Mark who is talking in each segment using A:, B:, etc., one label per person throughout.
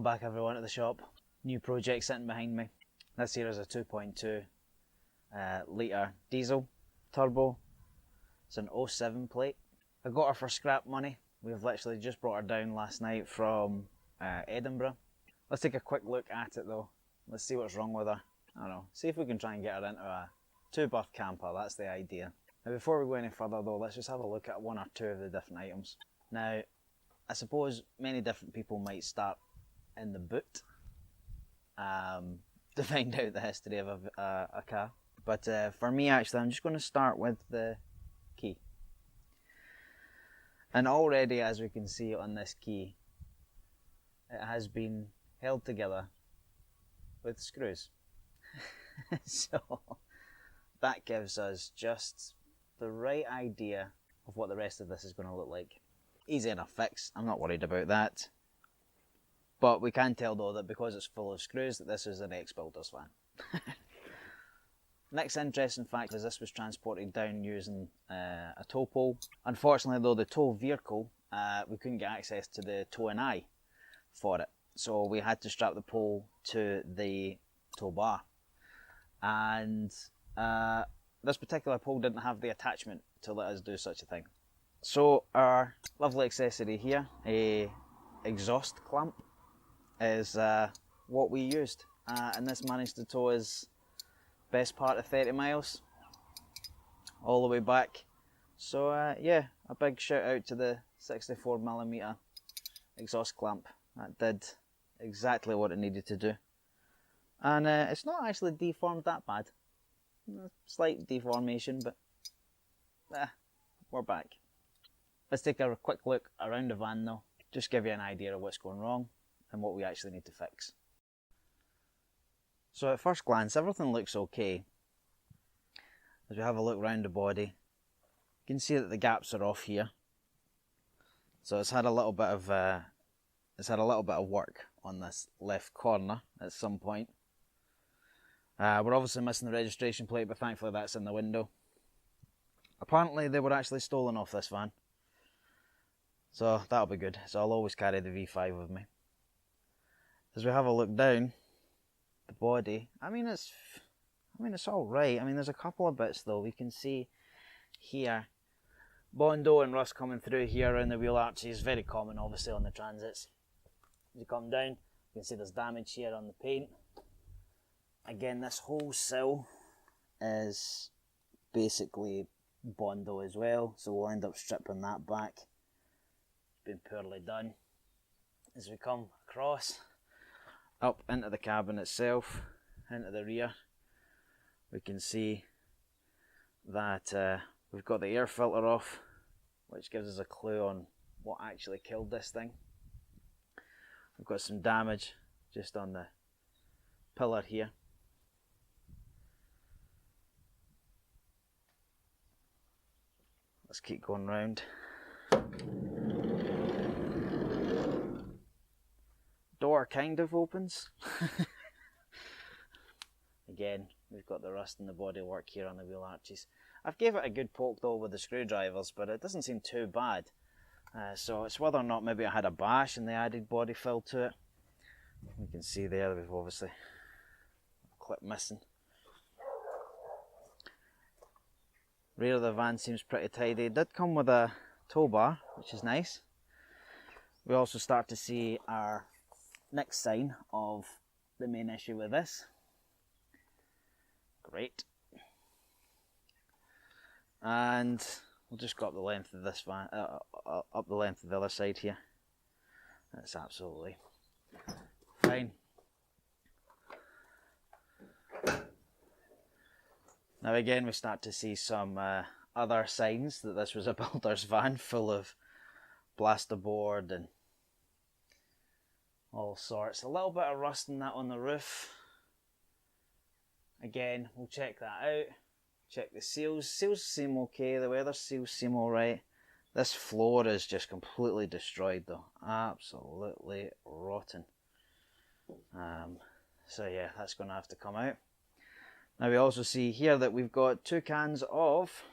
A: back everyone at the shop. New project sitting behind me. This here is a 2.2 litre diesel turbo. It's an 07 plate. I got her for scrap money. We've literally just brought her down last night from Edinburgh. Let's take a quick look at it though. Let's see what's wrong with her. I don't know, see if we can try and get her into a 2-berth camper, that's the idea. Now before we go any further though, let's just have a look at one or two of the different items. Now, I suppose many different people might start in the boot to find out the history of a car. But for me actually, I'm just going to start with the key. And already, as we can see on this key, it has been held together with screws. So that gives us just the right idea of what the rest of this is going to look like. Easy enough fix, I'm not worried about that. But we can tell though that because it's full of screws that this is an ex-builder's van. Next interesting fact is this was transported down using a tow pole. Unfortunately though, the tow vehicle, we couldn't get access to the tow and eye for it. So we had to strap the pole to the tow bar. And this particular pole didn't have the attachment to let us do such a thing. So our lovely accessory here, a exhaust clamp, is what we used. And this managed to tow us best part of 30 miles all the way back. So yeah, a big shout out to the 64mm exhaust clamp. That did exactly what it needed to do. And it's not actually deformed that bad. Slight deformation, but we're back. Let's take a quick look around the van though. Just give you an idea of what's going wrong and what we actually need to fix. So at first glance, everything looks okay. As we have a look around the body, you can see that the gaps are off here. So it's had a little bit of work on this left corner at some point. We're obviously missing the registration plate, but thankfully that's in the window. Apparently they were actually stolen off this van, so that'll be good. So I'll always carry the V5 with me. As we have a look down the body, I mean it's all right. I mean there's a couple of bits though. We can see here Bondo and rust coming through here around the wheel arches. Very common obviously on the Transits. As you come down, you can see there's damage here on the paint. Again, this whole sill is basically Bondo as well, so we'll end up stripping that back. It's been poorly done. As we come across, up into the cabin itself, into the rear, we can see that we've got the air filter off, which gives us a clue on what actually killed this thing. We've got some damage just on the pillar here. Let's keep going round. Door kind of opens. Again, we've got the rust in the bodywork here on the wheel arches. I've gave it a good poke though with the screwdrivers, but it doesn't seem too bad. So it's whether or not maybe I had a bash and they added body fill to it. You can see there we've obviously a clip missing. Rear of the van seems pretty tidy. It did come with a tow bar, which is nice. We also start to see our next sign of the main issue with this. Great. And we'll just go up the length of this van, up the length of the other side here. That's absolutely fine. Now again, we start to see some other signs that this was a builder's van full of plasterboard and all sorts. A little bit of rust in that on the roof. Again, we'll check that out. Check the seals. Seals seem okay. The weather seals seem alright. This floor is just completely destroyed though. Absolutely rotten. So yeah, that's going to have to come out. Now we also see here that we've got 2 cans of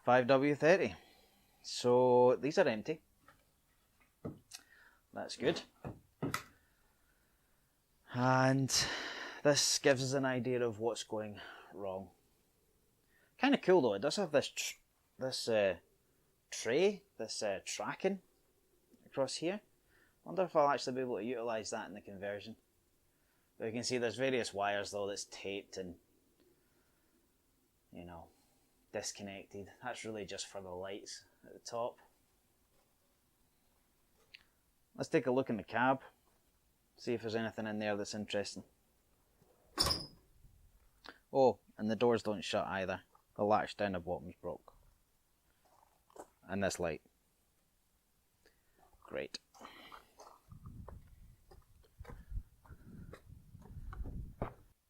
A: 5W30. So these are empty. That's good. And this gives us an idea of what's going wrong. Kind of cool though, it does have this tray, this tracking across here. I wonder if I'll actually be able to utilise that in the conversion. But you can see there's various wires though that's taped and, you know, disconnected. That's really just for the lights at the top. Let's take a look in the cab, see if there's anything in there that's interesting. Oh, and the doors don't shut either. The latch down the bottom's broke. And this light. Great.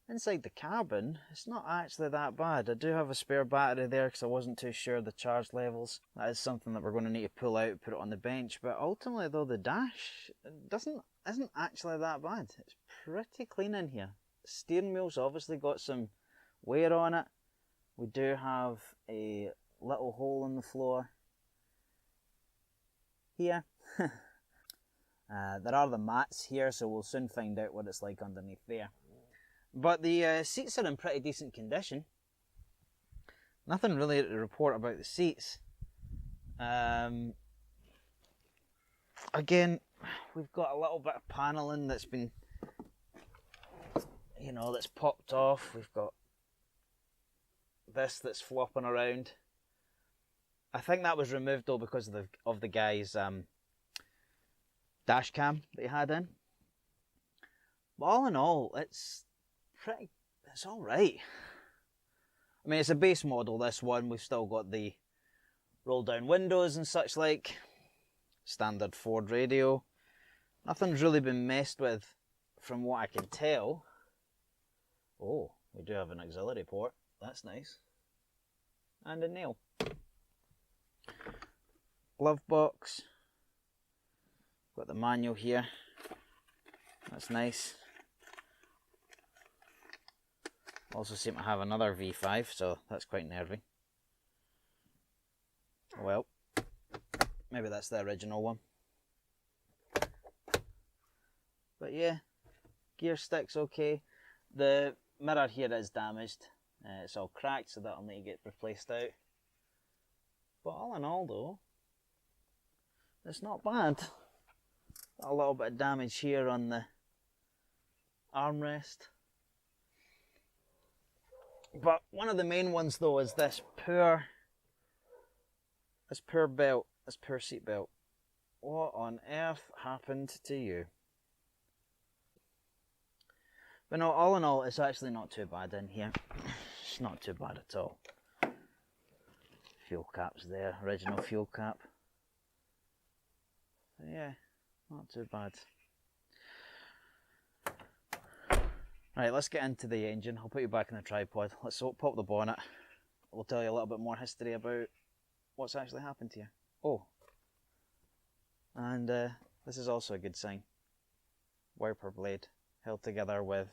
A: Inside the cabin, it's not actually that bad. I do have a spare battery there because I wasn't too sure the charge levels. That is something that we're going to need to pull out, put it on the bench. But ultimately though, the dash isn't actually that bad. It's pretty clean in here. The steering wheel's obviously got some wear on it. We do have a little hole in the floor here. There are the mats here, so we'll soon find out what it's like underneath there. But the seats are in pretty decent condition. Nothing really to report about the seats. Again, we've got a little bit of paneling that's been, you know, that's popped off. We've got this that's flopping around. I think that was removed though because of the guy's dash cam that he had in. But all in all, it's all right. I mean, it's a base model, this one. We've still got the roll down windows and such like. Standard Ford radio. Nothing's really been messed with from what I can tell. Oh, we do have an auxiliary port. That's nice. And a nail. Glove box. Got the manual here. That's nice. Also seem to have another V5, so that's quite nervy. Well, maybe that's the original one. But yeah, gear stick's okay. The mirror here is damaged. It's all cracked, so that'll need to get replaced out. But all in all though, it's not bad. Got a little bit of damage here on the armrest. But one of the main ones though is this poor belt, this poor seat belt. What on earth happened to you? But no, all in all, it's actually not too bad in here. It's not too bad at all. Fuel cap's there, original fuel cap. So yeah, not too bad. Right, let's get into the engine. I'll put you back in the tripod. Let's pop the bonnet. We'll tell you a little bit more history about what's actually happened here. Oh, and this is also a good sign. Wiper blade held together with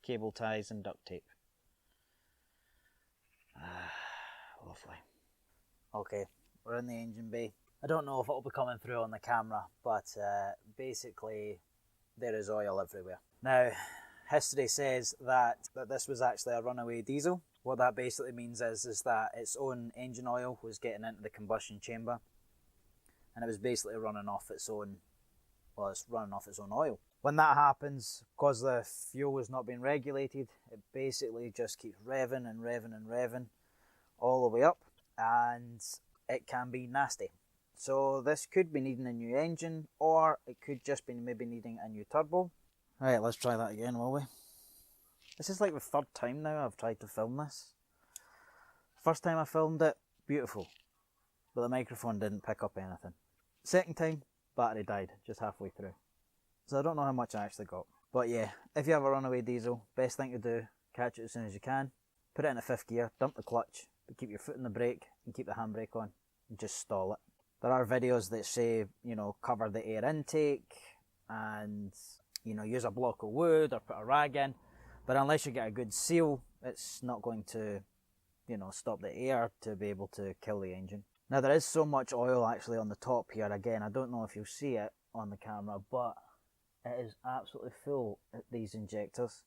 A: cable ties and duct tape. Lovely. Okay, we're in the engine bay. I don't know if it'll be coming through on the camera, but basically there is oil everywhere. Now, history says that this was actually a runaway diesel. What that basically means is that its own engine oil was getting into the combustion chamber, and it was basically running off its own, well, it's running off its own oil. When that happens, because the fuel is not being regulated, it basically just keeps revving and revving and revving all the way up, and it can be nasty. So this could be needing a new engine, or it could just be maybe needing a new turbo. Right, let's try that again, will we? This is like the third time now I've tried to film this. First time I filmed it, beautiful, but the microphone didn't pick up anything. Second time, battery died just halfway through. So I don't know how much I actually got. But yeah, if you have a runaway diesel, best thing to do, catch it as soon as you can, put it in a fifth gear, dump the clutch, but keep your foot in the brake and keep the handbrake on, and just stall it. There are videos that say, you know, cover the air intake and, you know, use a block of wood or put a rag in. But unless you get a good seal, it's not going to, you know, stop the air to be able to kill the engine. Now there is so much oil actually on the top here. Again, I don't know if you'll see it on the camera, but it is absolutely full at these injectors.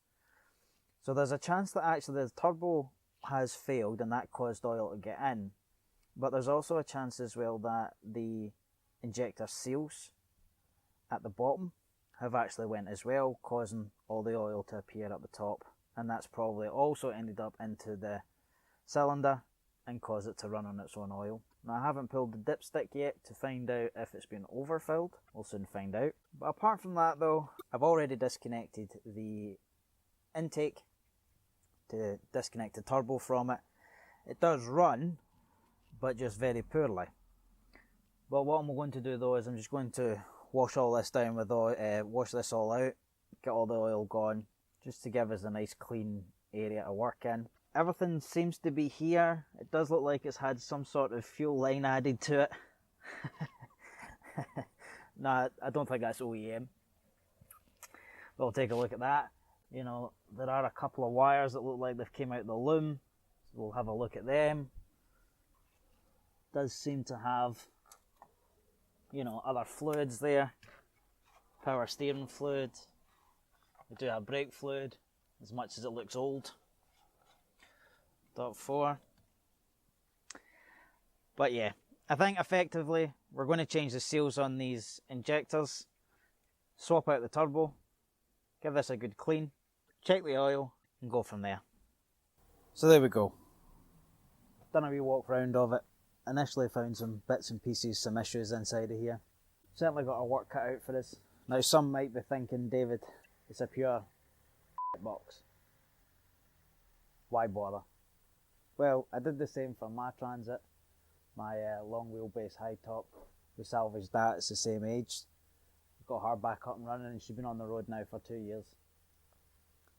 A: So there's a chance that actually the turbo has failed and that caused oil to get in, but there's also a chance as well that the injector seals at the bottom have actually went as well, causing all the oil to appear at the top, and that's probably also ended up into the cylinder and caused it to run on its own oil. Now, I haven't pulled the dipstick yet to find out if it's been overfilled. We'll soon find out. But apart from that though, I've already disconnected the intake to disconnect the turbo from it. It does run, but just very poorly. But what I'm going to do though is I'm just going to wash all this down with oil, wash this all out, get all the oil gone, just to give us a nice clean area to work in. Everything seems to be here. It does look like it's had some sort of fuel line added to it. Nah, I don't think that's OEM. But we'll take a look at that. You know, there are a couple of wires that look like they've came out the loom. So we'll have a look at them. Does seem to have, you know, other fluids there. Power steering fluid. We do have brake fluid, as much as it looks old. .4. But yeah, I think effectively we're going to change the seals on these injectors, swap out the turbo, give this a good clean, check the oil, and go from there. So there we go. Done a wee walk round of it. Initially found some bits and pieces, some issues inside of here. Certainly got our work cut out for this. Now some might be thinking, David, it's a pure box. Why bother? Well, I did the same for my Transit, my long wheelbase high top. We salvaged that, it's the same age. Got her back up and running and she's been on the road now for 2 years.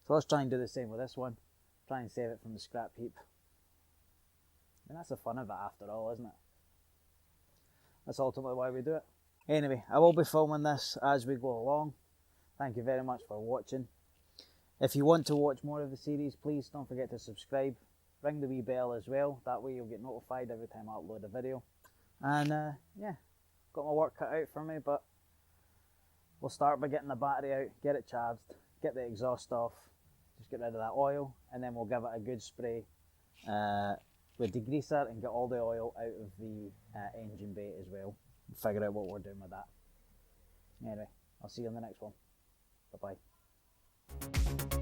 A: So let's try and do the same with this one. Try and save it from the scrap heap. And that's the fun of it after all, isn't it? That's ultimately why we do it. Anyway, I will be filming this as we go along. Thank you very much for watching. If you want to watch more of the series, please don't forget to subscribe. Ring the wee bell as well, that way you'll get notified every time I upload a video. And yeah, got my work cut out for me, but we'll start by getting the battery out, get it charged, get the exhaust off, just get rid of that oil, and then we'll give it a good spray with degreaser and get all the oil out of the engine bay as well. Figure out what we're doing with that. Anyway, I'll see you on the next one. Bye bye.